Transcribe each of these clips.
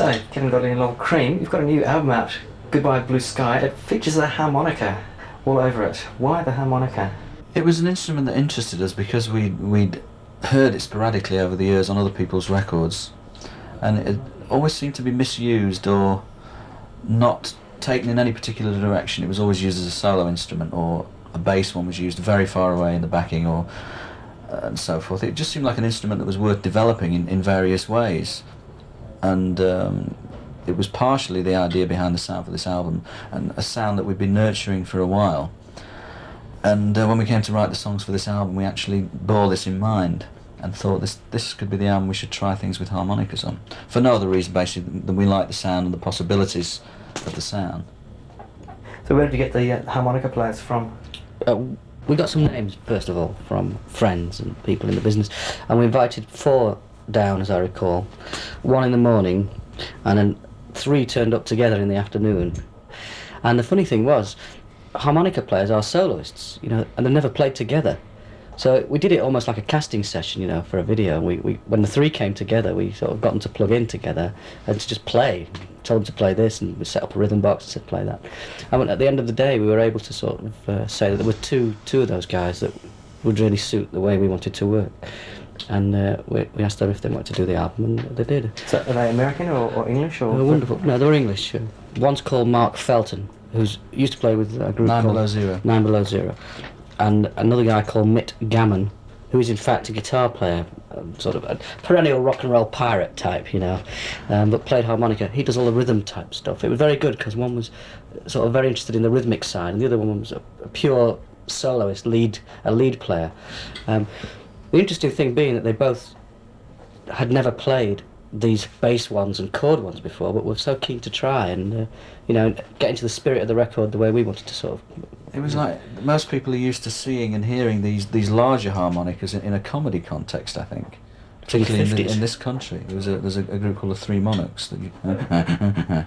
So, Kevin Godley and Godley Creme, you've got a new album out, Goodbye Blue Sky. It features a harmonica all over it. Why the harmonica? It was an instrument that interested us because we'd heard it sporadically over the years on other people's records, and it always seemed to be misused or not taken in any particular direction. It was always used as a solo instrument, or a bass one was used very far away in the backing, or and so forth. It just seemed like an instrument that was worth developing in various ways, and it was partially the idea behind the sound for this album, and a sound that we'd been nurturing for a while. And when we came to write the songs for this album, we actually bore this in mind and thought this could be the album we should try things with harmonicas on, for no other reason basically than we like the sound and the possibilities of the sound. So where did you get the harmonica players from? We got some names, first of all, from friends and people in the business, and we invited 4 down, as I recall. 1 in the morning, and then 3 turned up together in the afternoon. And the funny thing was, harmonica players are soloists, you know, and they've never played together. So we did it almost like a casting session, you know, for a video. We when the 3 came together, we sort of got them to plug in together and to just play. Told them to play this, and we set up a rhythm box and said play that. And at the end of the day, we were able to sort of say that there were two of those guys that would really suit the way we wanted to work. And we asked them if they wanted to do the album, and they did. So are they American or English? Or they were wonderful. No, they were English. One's called Mark Felton, who's used to play with a group called 9 Below Zero, and another guy called Mitt Gammon, who is in fact a guitar player, sort of a perennial rock and roll pirate type, you know, but played harmonica. He does all the rhythm type stuff. It was very good because one was sort of very interested in the rhythmic side, and the other one was a pure soloist, a lead player. The interesting thing being that they both had never played these bass ones and chord ones before, but were so keen to try and you know, get into the spirit of the record the way we wanted to sort of. It was like most people are used to seeing and hearing these larger harmonicas in a comedy context, I think, particularly in this country. There's a group called the Three Monarchs that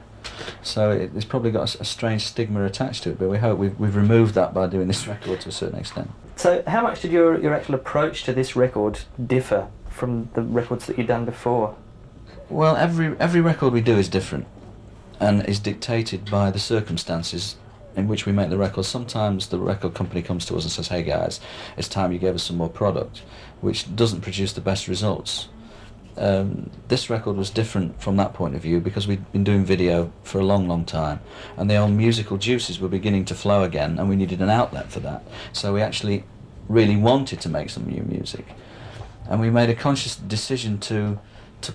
so it's probably got a strange stigma attached to it, but we hope we've removed that by doing this record to a certain extent. So how much did your actual approach to this record differ from the records that you'd done before? Well, every record we do is different and is dictated by the circumstances in which we make the record. Sometimes the record company comes to us and says, hey guys, it's time you gave us some more product, which doesn't produce the best results. This record was different from that point of view because we'd been doing video for a long time, and the old musical juices were beginning to flow again, and we needed an outlet for that. So we actually really wanted to make some new music, and we made a conscious decision to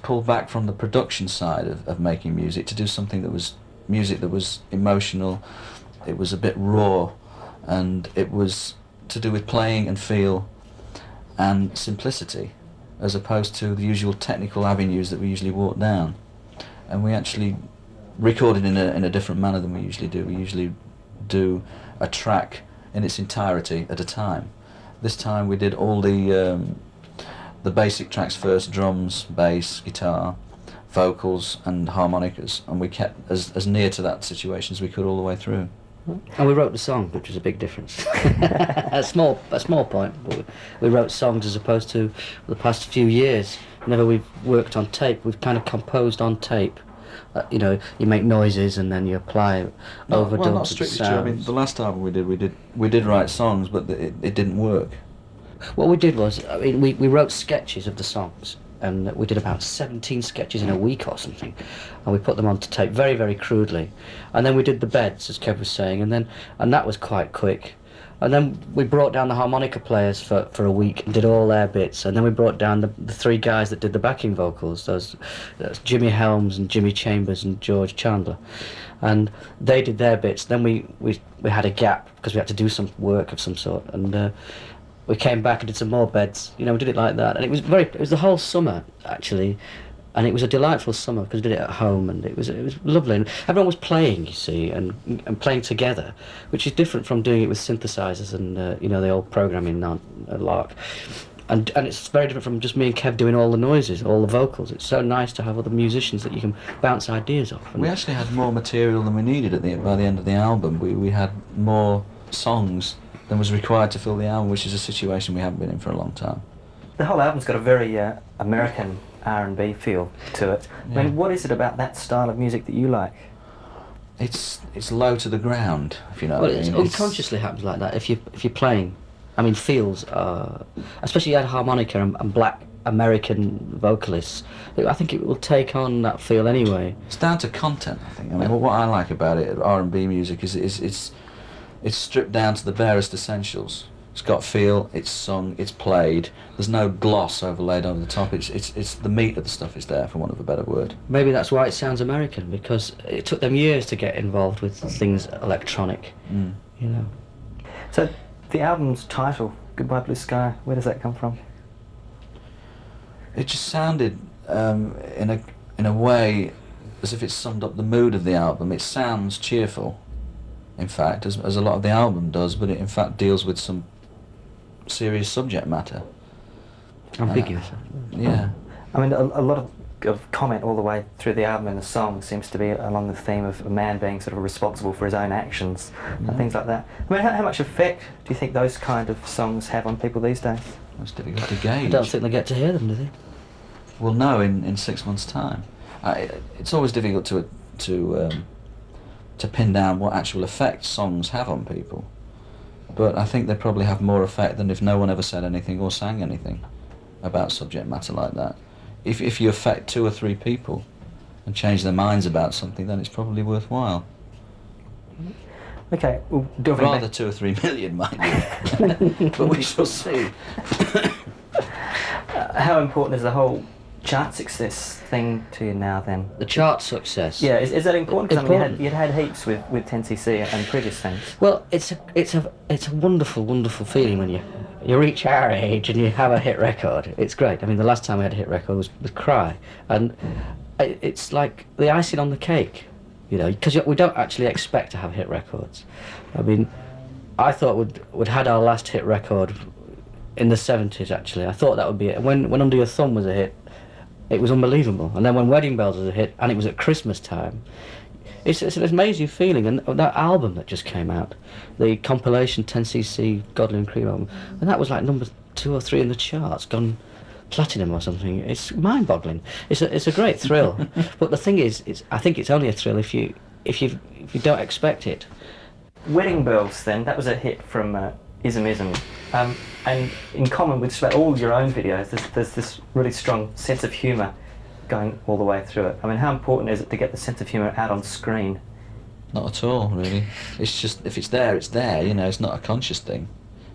pull back from the production side of making music, to do something that was music that was emotional. It was a bit raw, and it was to do with playing and feel and simplicity, as opposed to the usual technical avenues that we usually walk down. And we actually recorded in a different manner than we usually do. We usually do a track in its entirety at a time. This time we did all the basic tracks first: drums, bass, guitar, vocals and harmonicas, and we kept as near to that situation as we could all the way through. And we wrote the song, which was a big difference. a small point, but we wrote songs as opposed to the past few years. Whenever we've worked on tape, we've kind of composed on tape. You know, you make noises and then you apply overdubs. Well, not strictly true. I mean, the last album we did write songs, but it didn't work. What we did was, I mean, we wrote sketches of the songs, and we did about 17 sketches in a week or something, and we put them onto tape very, very crudely. And then we did the beds, as Kev was saying, and that was quite quick. And then we brought down the harmonica players for a week and did all their bits, and then we brought down the 3 guys that did the backing vocals, those Jimmy Helms and Jimmy Chambers and George Chandler, and they did their bits. Then we had a gap because we had to do some work of some sort, and we came back and did some more beds. You know, we did it like that, and it was the whole summer actually, and it was a delightful summer because we did it at home, and it was lovely. And everyone was playing, you see, and playing together, which is different from doing it with synthesizers and you know, the old programming lark. And it's very different from just me and Kev doing all the noises, all the vocals. It's so nice to have other musicians that you can bounce ideas off. We actually had more material than we needed by the end of the album. We had more songs than was required to fill the album, which is a situation we haven't been in for a long time. The whole album's got a very American R&B feel to it. Yeah. I mean, what is it about that style of music that you like? It's low to the ground, if you know Well, what I it mean. unconsciously happens like that if you're playing. I mean, feels, especially you had harmonica and black American vocalists. I think it will take on that feel anyway. It's down to content, I think. I mean, what I like about it, R&B music, is it's stripped down to the barest essentials. It's got feel, it's sung, it's played. There's no gloss overlaid over the top. It's the meat of the stuff is there, for want of a better word. Maybe that's why it sounds American, because it took them years to get involved with things electronic, you know. So, the album's title, Goodbye Blue Sky, where does that come from? It just sounded, in a way, as if it summed up the mood of the album. It sounds cheerful, in fact, as a lot of the album does, but it in fact deals with some serious subject matter. Ambiguous. Yeah. I mean, a lot of comment all the way through the album and the song seems to be along the theme of a man being sort of responsible for his own actions and things like that. I mean, how much effect do you think those kind of songs have on people these days? It's difficult to gauge. I don't think they get to hear them, do they? We'll know in 6 months' time. It's always difficult to pin down what actual effect songs have on people. But I think they probably have more effect than if no one ever said anything or sang anything about subject matter like that. If you affect 2 or 3 people and change their minds about something, then it's probably worthwhile. Okay, well, Rather 2 or 3 million, mind you. But we shall see. how important is the whole chart success thing to you now then? The chart success. Yeah, is that important? 'Cause I mean, Important. you'd had heaps with 10cc and previous things. Well, it's a wonderful, wonderful feeling when you reach our age and you have a hit record. It's great. I mean, the last time we had a hit record was with Cry, and it's like the icing on the cake, you know, because we don't actually expect to have hit records. I mean, I thought we'd had our last hit record in the 70s. Actually, I thought that would be it. When Under Your Thumb was a hit, it was unbelievable. And then when Wedding Bells was a hit, and it was at Christmas time, it's an amazing feeling. And that album that just came out, the compilation 10cc Godley Creme album, and that was like number 2 or 3 in the charts, gone platinum or something. It's mind-boggling. It's a great thrill. But the thing is, I think it's only a thrill if you don't expect it. Wedding Bells then, that was a hit from Ism Ism. And in common with just about all your own videos, there's this really strong sense of humour going all the way through it. I mean, how important is it to get the sense of humour out on screen? Not at all, really. It's just, if it's there, it's there, you know, it's not a conscious thing.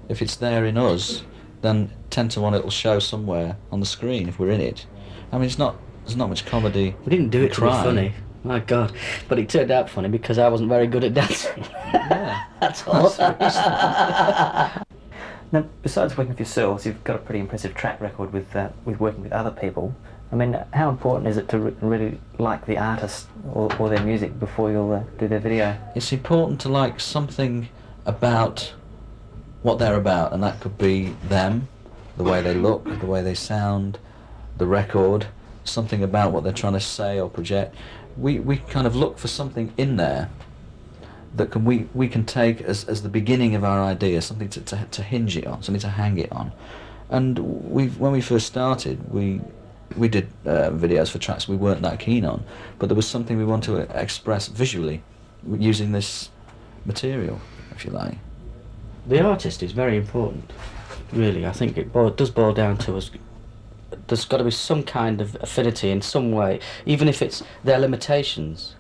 If it's there in us, then 10 to 1 it'll show somewhere on the screen if we're in it. I mean, there's not much comedy. We didn't do it to be crime. funny. My God. But it turned out funny because I wasn't very good at dancing. Yeah. That's all. Now, besides working for yourselves, you've got a pretty impressive track record with working with other people. I mean, how important is it to really like the artist or their music before you'll do their video? It's important to like something about what they're about, and that could be them, the way they look, the way they sound, the record, something about what they're trying to say or project. We kind of look for something in there that we can take as the beginning of our idea, something to hinge it on, something to hang it on. And when we first started, we did videos for tracks we weren't that keen on, but there was something we wanted to express visually using this material, if you like. The artist is very important, really. I think it does boil down to us. There's got to be some kind of affinity in some way, even if it's their limitations,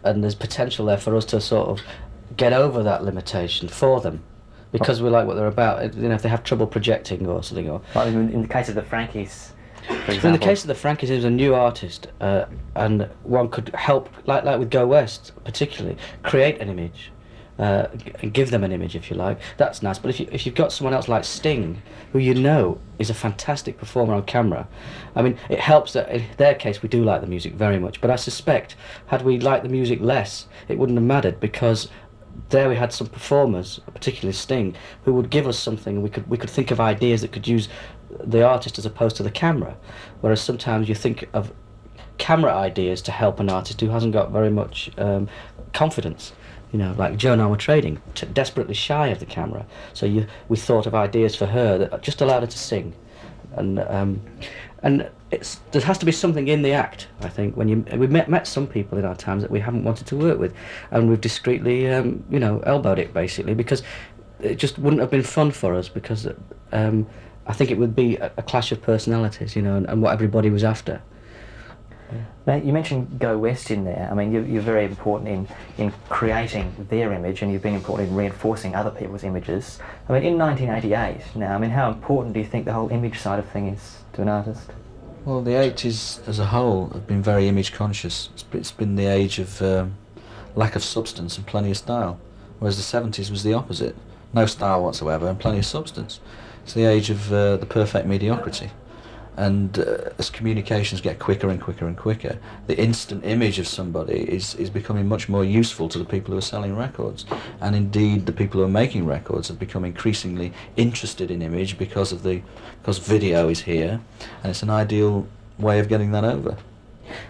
and there's potential there for us to sort of get over that limitation for them, because we like what they're about. You know, if they have trouble projecting or something, or Like in the case of the Frankies, for example. in the case of the Frankies, it was a new artist, and one could help, like with Go West particularly, create an image, and give them an image, if you like. That's nice. But if you've got someone else like Sting, who you know is a fantastic performer on camera, I mean, it helps that in their case we do like the music very much. But I suspect had we liked the music less, it wouldn't have mattered, because there we had some performers, particularly Sting, who would give us something, and we could think of ideas that could use the artist as opposed to the camera. Whereas sometimes you think of camera ideas to help an artist who hasn't got very much confidence. You know, like Joan Armour Trading, desperately shy of the camera. So we thought of ideas for her that just allowed her to sing. And And there has to be something in the act, I think. We've met some people in our times that we haven't wanted to work with, and we've discreetly, elbowed it basically, because it just wouldn't have been fun for us, because I think it would be a clash of personalities, and what everybody was after. Now, you mentioned Go West in there. I mean, you're very important in creating their image, and you've been important in reinforcing other people's images. I mean, in 1988 now, I mean, how important do you think the whole image side of thing is to an artist? Well, the 80s as a whole have been very image conscious. It's been the age of lack of substance and plenty of style, whereas the 70s was the opposite. No style whatsoever and plenty of substance. It's the age of the perfect mediocrity. And as communications get quicker and quicker and quicker, the instant image of somebody is becoming much more useful to the people who are selling records. And indeed, the people who are making records have become increasingly interested in image because video is here, and it's an ideal way of getting that over.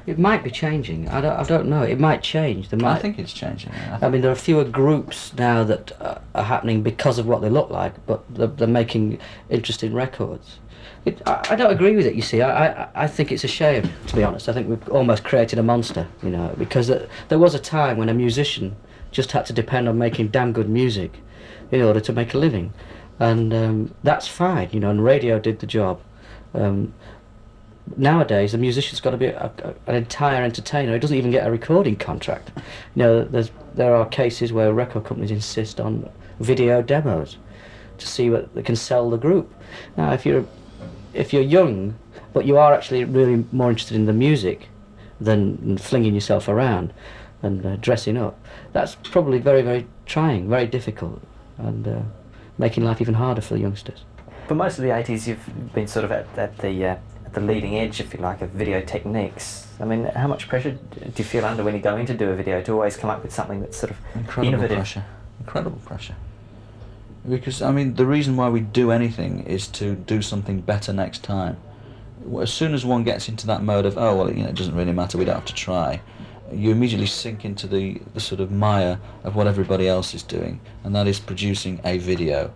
It might be changing. I don't know. It might change. I think it's changing. Yeah. I mean, there are fewer groups now that are happening because of what they look like, but they're making interesting records. I don't agree with it, you see. I think it's a shame, to be honest. I think we've almost created a monster, because there was a time when a musician just had to depend on making damn good music in order to make a living. And that's fine, and radio did the job. Nowadays, a musician's got to be an entire entertainer. He doesn't even get a recording contract. There are cases where record companies insist on video demos to see what they can sell the group. Now, if you're young, but you are actually really more interested in the music than flinging yourself around and dressing up, that's probably very, very trying, very difficult, and making life even harder for the youngsters. For most of the 80s, you've been sort of at the leading edge, if you like, of video techniques. I mean, how much pressure do you feel under when you go in to do a video to always come up with something that's sort of innovative? Incredible pressure. Because, I mean, the reason why we do anything is to do something better next time. As soon as one gets into that mode of, it doesn't really matter, we don't have to try, you immediately sink into the sort of mire of what everybody else is doing, and that is producing a video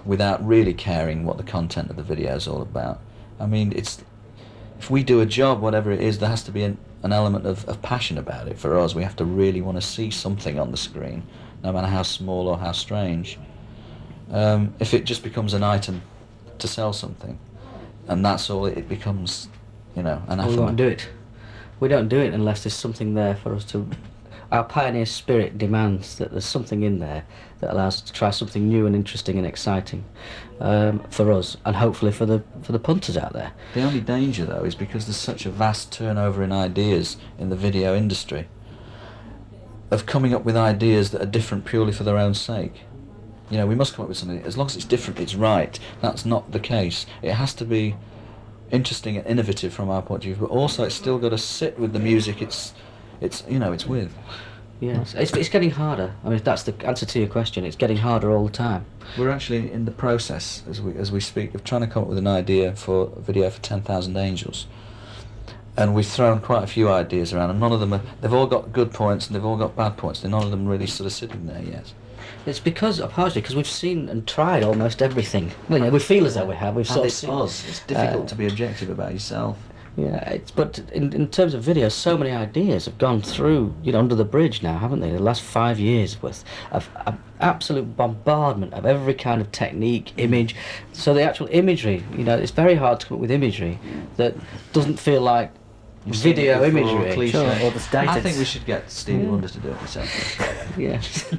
without really caring what the content of the video is all about. I mean, if we do a job, whatever it is, there has to be an element of passion about it. For us, we have to really want to see something on the screen, no matter how small or how strange. If it just becomes an item to sell something, and that's all it becomes, anathema. We won't do it. We don't do it unless there's something there for us to... Our pioneer spirit demands that there's something in there that allows us to try something new and interesting and exciting for us, and hopefully for the punters out there. The only danger, though, is because there's such a vast turnover in ideas in the video industry, of coming up with ideas that are different purely for their own sake. We must come up with something. As long as it's different, it's right. That's not the case. It has to be interesting and innovative from our point of view, but also it's still got to sit with the music it's with. Yes, it's getting harder. I mean, if that's the answer to your question. It's getting harder all the time. We're actually in the process, as we speak, of trying to come up with an idea for a video for 10,000 Angels. And we've thrown quite a few ideas around, and none of them they've all got good points and they've all got bad points. None of them really sort of sitting there yet. It's partially because we've seen and tried almost everything. We feel as though we have. We've sort of seen. It's difficult to be objective about yourself. Yeah, but in terms of video, so many ideas have gone through, under the bridge now, haven't they? The last 5 years worth of absolute bombardment of every kind of technique, image. So the actual imagery, it's very hard to come up with imagery that doesn't feel like video imagery. Sure, or the status. I think we should get Stevie Wonder to do it himself. Yes.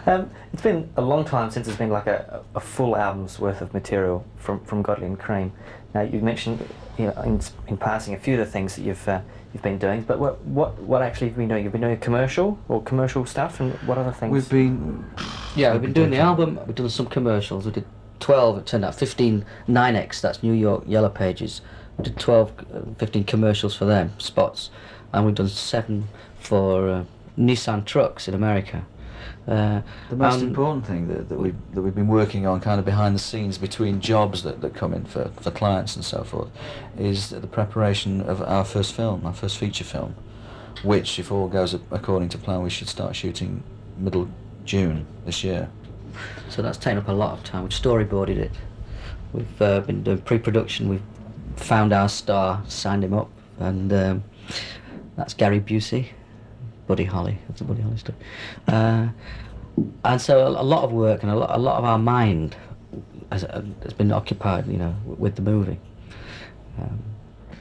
It's been a long time since there's been like a full album's worth of material from Godley Creme. Now, you've mentioned in passing a few of the things that you've been doing, but what actually have you been doing? You've been doing commercial stuff, and what other things? We've been doing the album. We've done some commercials. We did 12. It turned out 15 9X. That's New York Yellow Pages. We did 15 commercials for them, spots, and we've done 7 for Nissan trucks in America. The most important thing that we've been working on, kind of behind the scenes between jobs that come in for clients and so forth, is the preparation of our first feature film, which, if all goes according to plan, we should start shooting middle June this year. So that's taken up a lot of time. We've storyboarded it, We've been doing pre-production. We've found our star, signed him up, and that's Gary Busey, Buddy Holly. That's the Buddy Holly stuff. And so a lot of work and a lot of our mind has been occupied, you know, with the movie.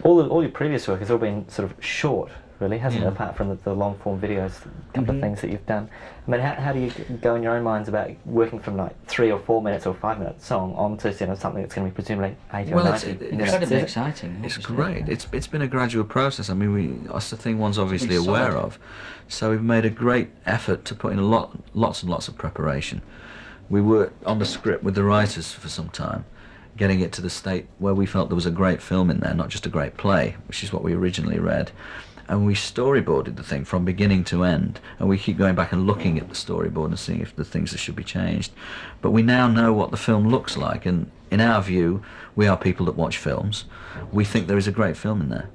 All your previous work has all been sort of short, really, hasn't it? Yeah. Apart from the long form videos, a couple of things that you've done. I mean, how do you go in your own minds about working from like 3 or 4 minutes or 5 minute song onto, you know, something that's going to be presumably 80 or 90 minutes? Incredibly exciting. It's obviously. great. It's been a gradual process. I mean, that's the thing one's obviously It's aware solid. of. So we've made a great effort to put in lots and lots of preparation. We worked on the script with the writers for some time, getting it to the state where we felt there was a great film in there, not just a great play, which is what we originally read. And we storyboarded the thing from beginning to end, and we keep going back and looking at the storyboard and seeing if the things that should be changed. But we now know what the film looks like, and in our view, we are people that watch films. We think there is a great film in there.